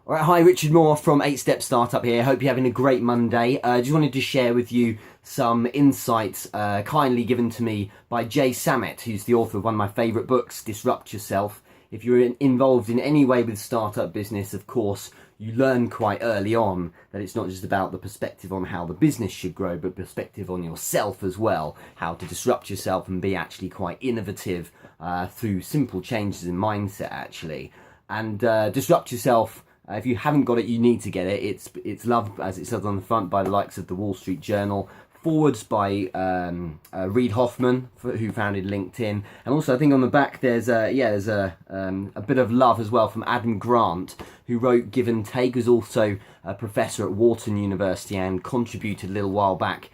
All right, hi, Richard Moore from 8stepStartup here. Hope you're having a great Monday. Just wanted to share with you some insights kindly given to me by Jay Samit, who's the author of one of my favourite books, Disrupt Yourself. If you're involved in any way with startup business, of course, you learn quite early on that it's not just about the perspective on how the business should grow, but perspective on yourself as well, how to disrupt yourself and be actually quite innovative through simple changes in mindset, actually. And disrupt yourself. If you haven't got it, you need to get it. It's loved, as it says on the front, by the likes of the Wall Street Journal. Forwards by Reid Hoffman, who founded LinkedIn, and also I think on the back there's a bit of love as well from Adam Grant, who wrote Give and Take, who's also a professor at Wharton University and contributed a little while back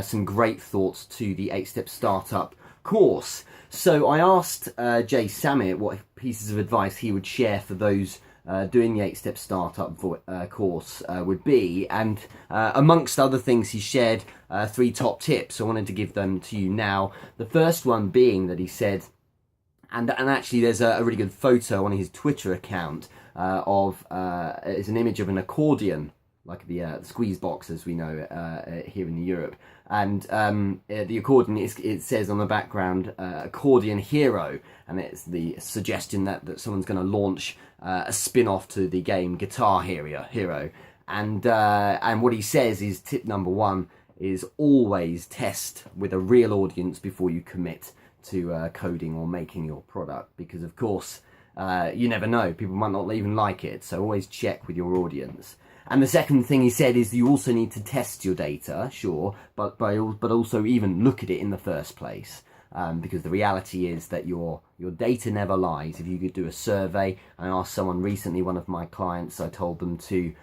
some great thoughts to the 8-Step Startup course. So I asked Jay Samit what pieces of advice he would share for those doing the 8-Step Startup course would be, and amongst other things he shared 3 top tips. I wanted to give them to you now. The first one being that he said, and actually there's a really good photo on his Twitter account of it's an image of an accordion, like the squeeze box as we know here in Europe, and the accordion, it says on the background accordion hero, and it's the suggestion that someone's going to launch a spin-off to the game Guitar Hero. And what he says is tip number 1 is always test with a real audience before you commit to coding or making your product, because of course you never know, people might not even like it, so always check with your audience. And the second thing he said is you also need to test your data, sure, but also even look at it in the first place. Because the reality is that your data never lies. If you could do a survey, I asked someone recently, one of my clients, I told them to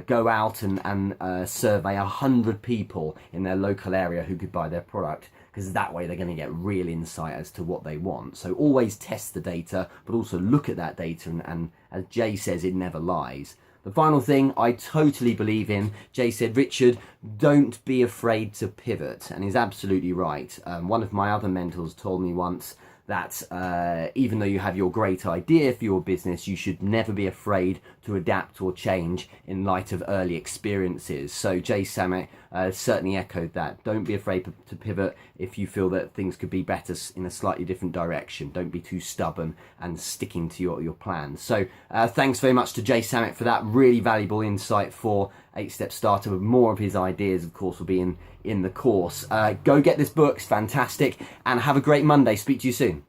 go out and survey 100 people in their local area who could buy their product, because that way they're going to get real insight as to what they want. So always test the data, but also look at that data, and as Jay says, it never lies. The final thing I totally believe in, Jay said, Richard, don't be afraid to pivot, and he's absolutely right. One of my other mentors told me once that even though you have your great idea for your business, you should never be afraid to adapt or change in light of early experiences. So Jay Samit certainly echoed that. Don't be afraid to pivot if you feel that things could be better in a slightly different direction. Don't be too stubborn and sticking to your plans. So thanks very much to Jay Samit for that really valuable insight for 8-Step Startup. More of his ideas, of course, will be in the course. Go get this book, it's fantastic, and have a great Monday. Speak to you soon.